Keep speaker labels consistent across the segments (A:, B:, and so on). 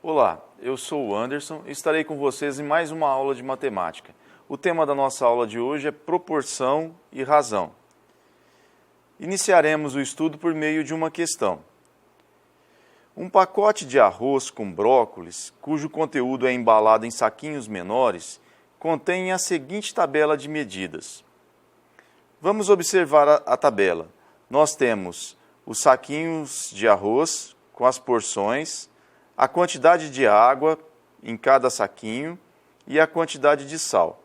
A: Olá, eu sou o Anderson e estarei com vocês em mais uma aula de matemática. O tema da nossa aula de hoje é proporção e razão. Iniciaremos o estudo por meio de uma questão. Um pacote de arroz com brócolis, cujo conteúdo é embalado em saquinhos menores, contém a seguinte tabela de medidas. Vamos observar a tabela. Nós temos os saquinhos de arroz com as porções, a quantidade de água em cada saquinho e a quantidade de sal.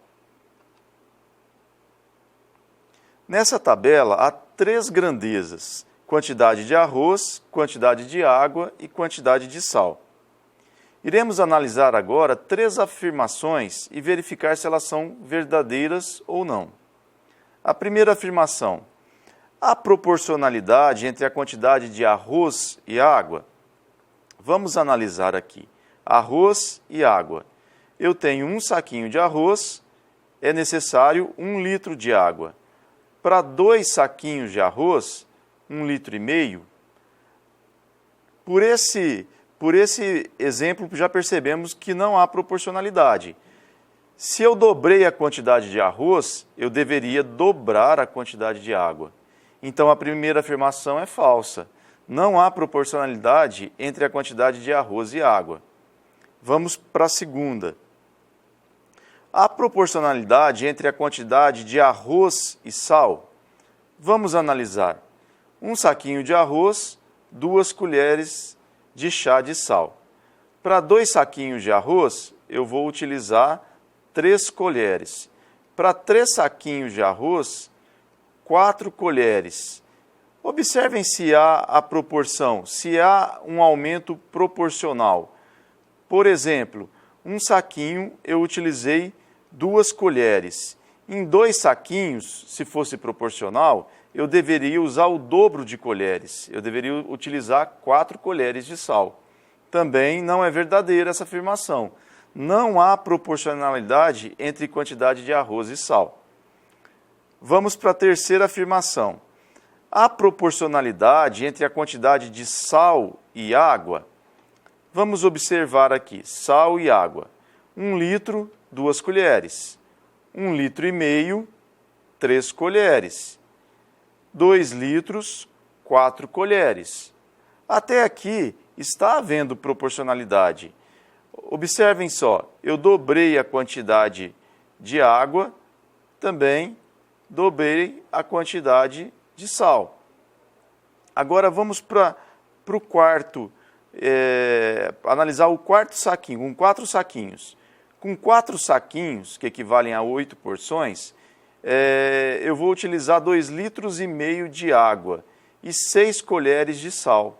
A: Nessa tabela há três grandezas: quantidade de arroz, quantidade de água e quantidade de sal. Iremos analisar agora três afirmações e verificar se elas são verdadeiras ou não. A primeira afirmação: há proporcionalidade entre a quantidade de arroz e água? Vamos analisar aqui. Arroz e água. Eu tenho um saquinho de arroz, é necessário 1 litro de água. Para 2 saquinhos de arroz, 1,5 litro. Por esse exemplo, já percebemos que não há proporcionalidade. Se eu dobrei a quantidade de arroz, eu deveria dobrar a quantidade de água. Então, a primeira afirmação é falsa. Não há proporcionalidade entre a quantidade de arroz e água. Vamos para a segunda. Há proporcionalidade entre a quantidade de arroz e sal? Vamos analisar. Um saquinho de arroz, 2 colheres de chá de sal. Para 2 saquinhos de arroz, eu vou utilizar 3 colheres. Para 3 saquinhos de arroz, 4 colheres. Observem se há a proporção, se há um aumento proporcional. Por exemplo, um saquinho eu utilizei 2 colheres. Em 2 saquinhos, se fosse proporcional, eu deveria usar o dobro de colheres. Eu deveria utilizar 4 colheres de sal. Também não é verdadeira essa afirmação. Não há proporcionalidade entre quantidade de arroz e sal. Vamos para a terceira afirmação. Há proporcionalidade entre a quantidade de sal e água? Vamos observar aqui, sal e água. 1 litro, 2 colheres. 1,5 litro, 3 colheres. 2 litros, 4 colheres. Até aqui está havendo proporcionalidade. Observem só, eu dobrei a quantidade de água, também dobrei a quantidade de sal. Agora vamos para o quarto, analisar o quarto saquinho, com 4 saquinhos. Com 4 saquinhos, que equivalem a 8 porções, eu vou utilizar 2,5 litros de água e 6 colheres de sal.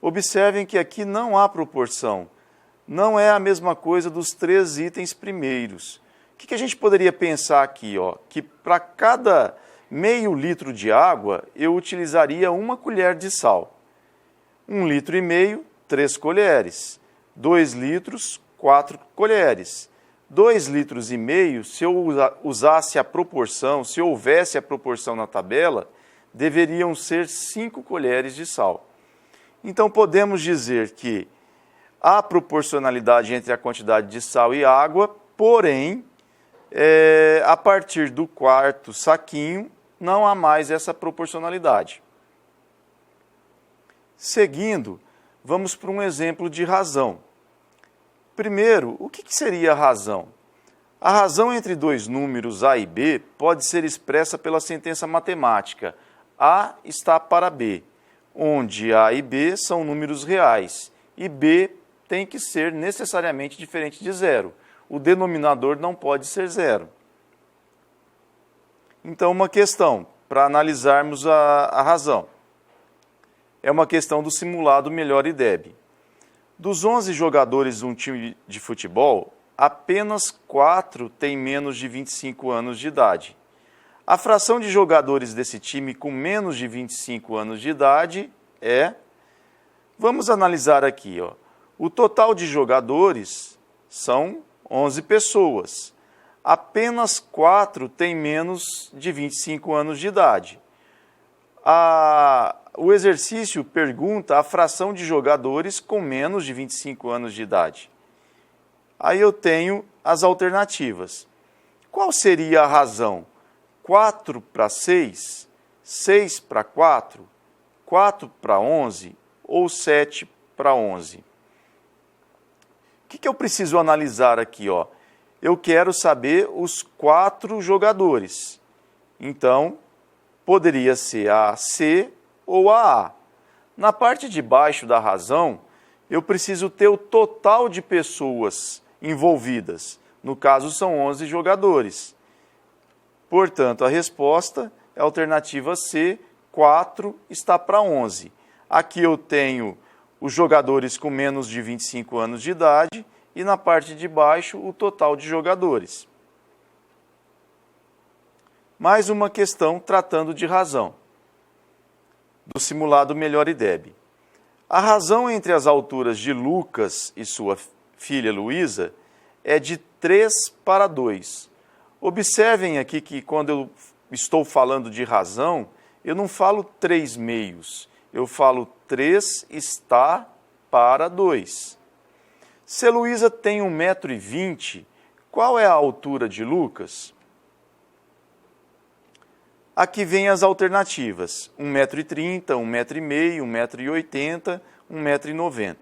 A: Observem que aqui não há proporção. Não é a mesma coisa dos 3 itens primeiros. O que a gente poderia pensar aqui? Que para cada meio litro de água, eu utilizaria 1 colher de sal. 1,5 litro, 3 colheres. 2 litros, 4 colheres. 2,5 litros, se eu usasse a proporção, se houvesse a proporção na tabela, deveriam ser 5 colheres de sal. Então, podemos dizer que há proporcionalidade entre a quantidade de sal e água, porém, a partir do quarto saquinho, não há mais essa proporcionalidade. Seguindo, vamos para um exemplo de razão. Primeiro, o que seria a razão? A razão entre 2 números A e B pode ser expressa pela sentença matemática A está para B, onde A e B são números reais e B tem que ser necessariamente diferente de zero. O denominador não pode ser zero. Então, uma questão para analisarmos a razão. É uma questão do simulado Melhor-IDEB. Dos 11 jogadores de um time de futebol, apenas 4 têm menos de 25 anos de idade. A fração de jogadores desse time com menos de 25 anos de idade é... Vamos analisar aqui. O total de jogadores são 11 pessoas. Apenas 4 têm menos de 25 anos de idade. O exercício pergunta a fração de jogadores com menos de 25 anos de idade. Aí eu tenho as alternativas. Qual seria a razão? 4 para 6, 6 para 4, 4 para 11 ou 7 para 11? O que eu preciso analisar aqui? Eu quero saber os 4 jogadores. Então, poderia ser a C ou a A. Na parte de baixo da razão, eu preciso ter o total de pessoas envolvidas. No caso, são 11 jogadores. Portanto, a resposta é a alternativa C, 4 está para 11. Aqui eu tenho os jogadores com menos de 25 anos de idade e na parte de baixo o total de jogadores. Mais uma questão tratando de razão, do simulado Melhor IDEB. A razão entre as alturas de Lucas e sua filha Luísa é de 3 para 2. Observem aqui que quando eu estou falando de razão, eu não falo 3 meios, eu falo 3 está para 2. Se Luísa tem 1,20 m, qual é a altura de Lucas? Aqui vem as alternativas, 1,30 m, 1,5 m, 1,80 m, 1,90 m.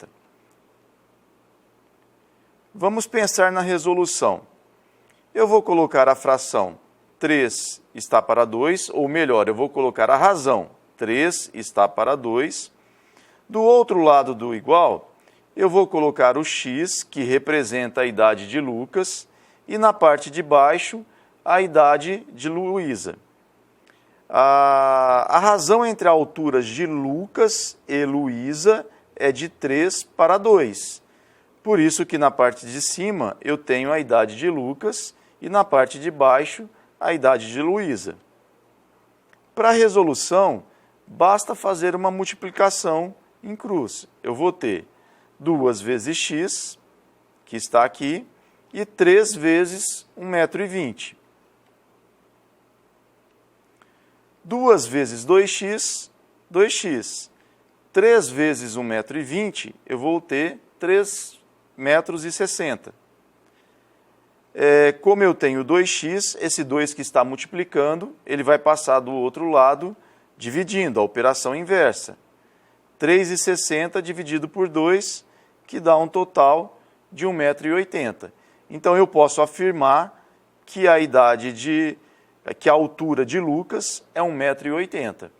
A: Vamos pensar na resolução. Eu vou colocar a fração 3 está para 2, ou melhor, eu vou colocar a razão 3 está para 2. Do outro lado do igual, eu vou colocar o x, que representa a idade de Lucas, e na parte de baixo, a idade de Luísa. A razão entre alturas de Lucas e Luísa é de 3 para 2. Por isso que na parte de cima eu tenho a idade de Lucas e na parte de baixo a idade de Luísa. Para a resolução, basta fazer uma multiplicação em cruz. Eu vou ter 2 vezes x, que está aqui, e 3 vezes 1,20 m. 2 vezes 2x, 2x. 3 vezes 1,20 m, eu vou ter 3,60 m. Como eu tenho 2x, esse 2 que está multiplicando, ele vai passar do outro lado dividindo, a operação inversa. 3,60 dividido por 2, que dá um total de 1,80 m. Então, eu posso afirmar que a altura de Lucas é 1,80 m.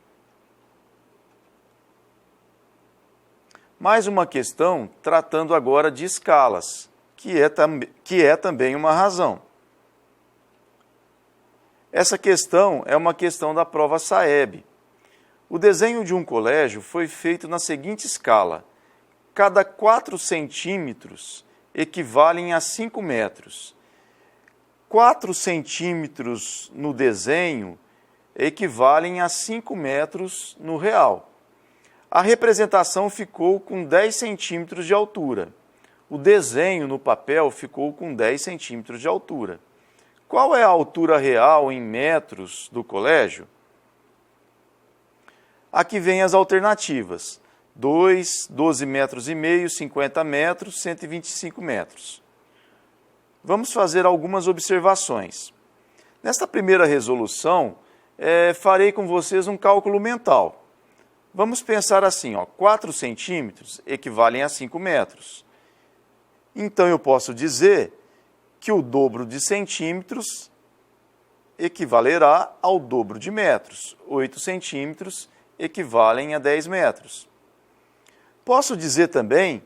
A: Mais uma questão tratando agora de escalas, que é também uma razão. Essa questão é uma questão da prova SAEB. O desenho de um colégio foi feito na seguinte escala: cada 4 centímetros equivalem a 5 metros. 4 centímetros no desenho equivalem a 5 metros no real. A representação ficou com 10 centímetros de altura. O desenho no papel ficou com 10 centímetros de altura. Qual é a altura real em metros do colégio? Aqui vem as alternativas. 2, 12 metros e meio, 50 metros, 125 metros. Vamos fazer algumas observações. Nesta primeira resolução, farei com vocês um cálculo mental. Vamos pensar assim, 4 centímetros equivalem a 5 metros. Então, eu posso dizer que o dobro de centímetros equivalerá ao dobro de metros. 8 centímetros equivalem a 10 metros. Posso dizer também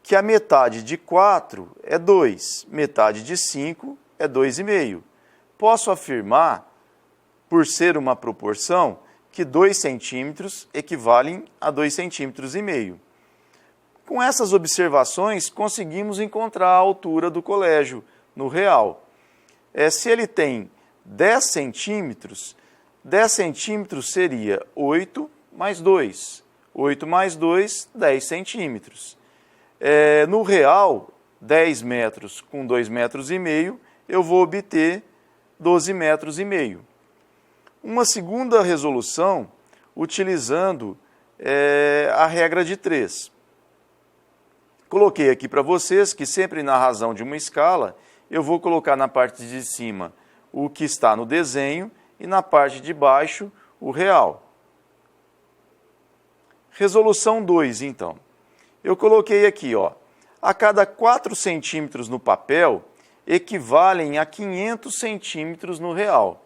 A: que a metade de 4 é 2, metade de 5 é 2,5. Posso afirmar, por ser uma proporção, que 2 centímetros equivalem a 2,5 centímetros. Com essas observações, conseguimos encontrar a altura do colégio no real. Se ele tem 10 centímetros, 10 centímetros seria 8 mais 2. 8 mais 2, 10 centímetros. No real, 10 metros com 2,5 metros, eu vou obter 12,5 metros. Uma segunda resolução, utilizando a regra de 3. Coloquei aqui para vocês que sempre na razão de uma escala, eu vou colocar na parte de cima o que está no desenho e na parte de baixo o real. Resolução 2, então. Eu coloquei aqui, ó, a cada 4 centímetros no papel equivalem a 500 centímetros no real.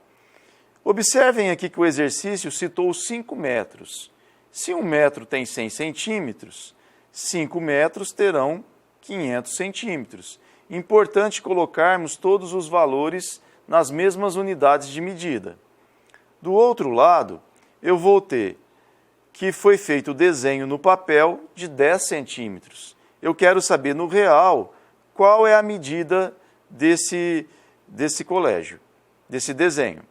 A: Observem aqui que o exercício citou 5 metros. Se 1 metro tem 100 centímetros, 5 metros terão 500 centímetros. Importante colocarmos todos os valores nas mesmas unidades de medida. Do outro lado, eu vou ter que foi feito o desenho no papel de 10 centímetros. Eu quero saber no real qual é a medida desse colégio, desse desenho.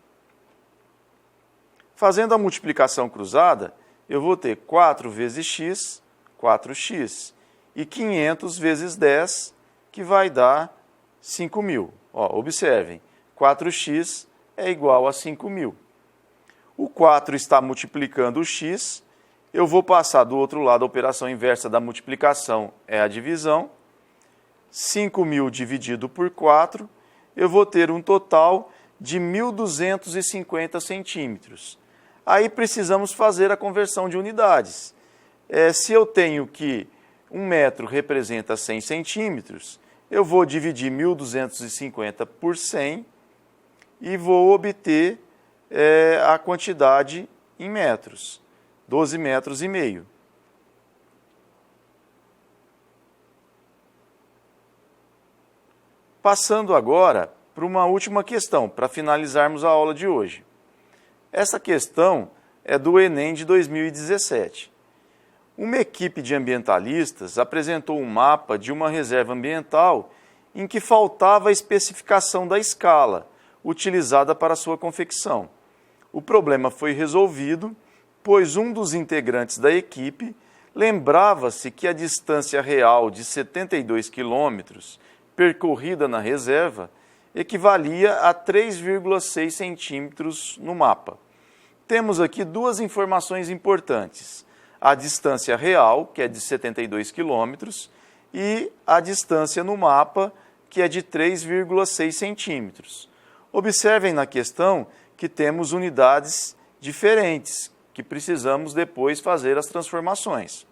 A: Fazendo a multiplicação cruzada, eu vou ter 4 vezes x, 4x, e 500 vezes 10, que vai dar 5.000. Ó, observem, 4x é igual a 5.000. O 4 está multiplicando o x, eu vou passar do outro lado a operação inversa da multiplicação, é a divisão. 5.000 dividido por 4, eu vou ter um total de 1.250 centímetros. Aí precisamos fazer a conversão de unidades. Se eu tenho que 1 metro representa 100 centímetros, eu vou dividir 1.250 por 100 e vou obter a quantidade em metros, 12 metros e meio. Passando agora para uma última questão, para finalizarmos a aula de hoje. Essa questão é do Enem de 2017. Uma equipe de ambientalistas apresentou um mapa de uma reserva ambiental em que faltava a especificação da escala utilizada para sua confecção. O problema foi resolvido, pois um dos integrantes da equipe lembrava-se que a distância real de 72 quilômetros percorrida na reserva equivalia a 3,6 centímetros no mapa. Temos aqui duas informações importantes: a distância real, que é de 72 quilômetros, e a distância no mapa, que é de 3,6 centímetros. Observem na questão que temos unidades diferentes, que precisamos depois fazer as transformações.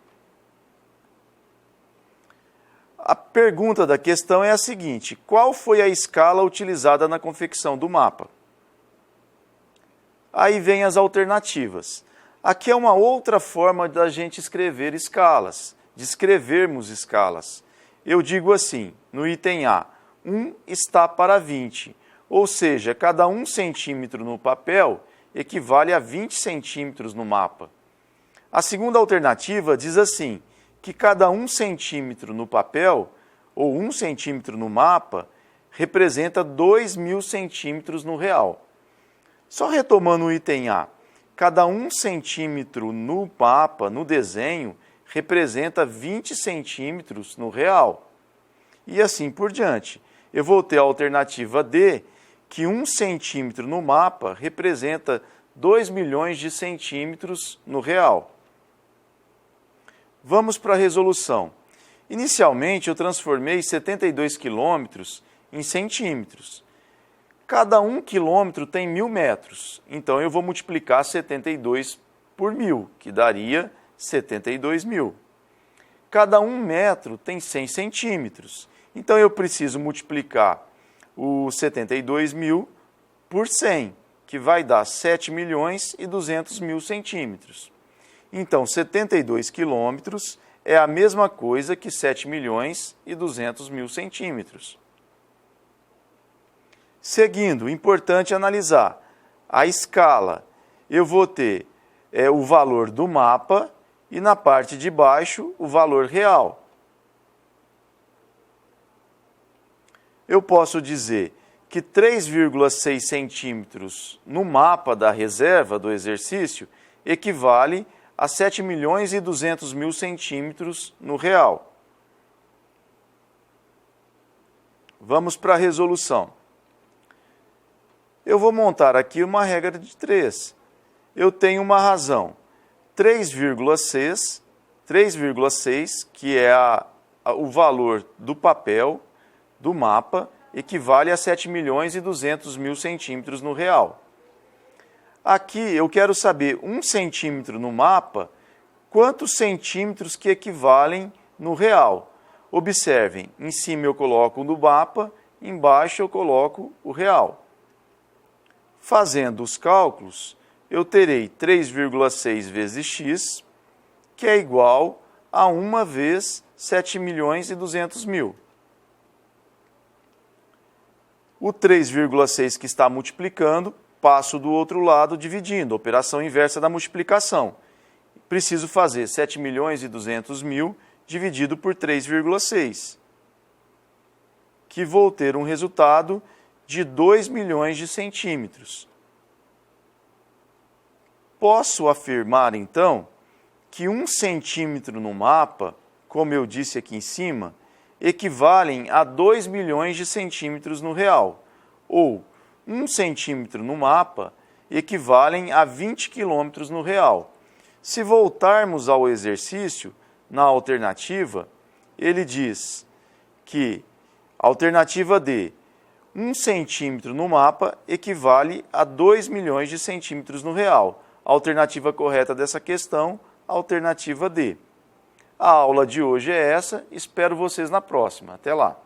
A: A pergunta da questão é a seguinte: qual foi a escala utilizada na confecção do mapa? Aí vem as alternativas. Aqui é uma outra forma da gente escrever escalas, de escrevermos escalas. Eu digo assim, no item A, 1 está para 20, ou seja, cada 1 centímetro no papel equivale a 20 centímetros no mapa. A segunda alternativa diz assim, que cada 1 centímetro no papel, ou 1 centímetro no mapa, representa 2.000 centímetros no real. Só retomando o item A, cada 1 centímetro no mapa, no desenho, representa 20 centímetros no real. E assim por diante. Eu vou ter a alternativa D, que 1 centímetro no mapa representa 2 milhões de centímetros no real. Vamos para a resolução. Inicialmente, eu transformei 72 quilômetros em centímetros. Cada 1 quilômetro tem 1.000 metros, então eu vou multiplicar 72 por 1.000, que daria 72.000. Cada 1 metro tem 100 centímetros, então eu preciso multiplicar o 72.000 por 100, que vai dar 7.200.000 centímetros. Então, 72 quilômetros é a mesma coisa que 7.200.000 centímetros. Seguindo, importante analisar a escala. Eu vou ter o valor do mapa e na parte de baixo o valor real. Eu posso dizer que 3,6 centímetros no mapa da reserva do exercício equivale a 7.200.000 centímetros no real. Vamos para a resolução. Eu vou montar aqui uma regra de 3. Eu tenho uma razão. 3,6, que é o valor do papel do mapa, equivale a 7.200.000 centímetros no real. Aqui eu quero saber 1 centímetro no mapa, quantos centímetros que equivalem no real. Observem, em cima eu coloco o do mapa, embaixo eu coloco o real. Fazendo os cálculos, eu terei 3,6 vezes x, que é igual a 1 vezes 7.200.000. O 3,6 que está multiplicando, passo do outro lado dividindo, operação inversa da multiplicação. Preciso fazer 7.200.000 dividido por 3,6, que vou ter um resultado de 2 milhões de centímetros. Posso afirmar, então, que 1 centímetro no mapa, como eu disse aqui em cima, equivalem a 2 milhões de centímetros no real, ou 1 centímetro no mapa equivalem a 20 quilômetros no real. Se voltarmos ao exercício, na alternativa, ele diz que a alternativa D, 1 centímetro no mapa equivale a 2 milhões de centímetros no real. A alternativa correta dessa questão, a alternativa D. A aula de hoje é essa, espero vocês na próxima. Até lá!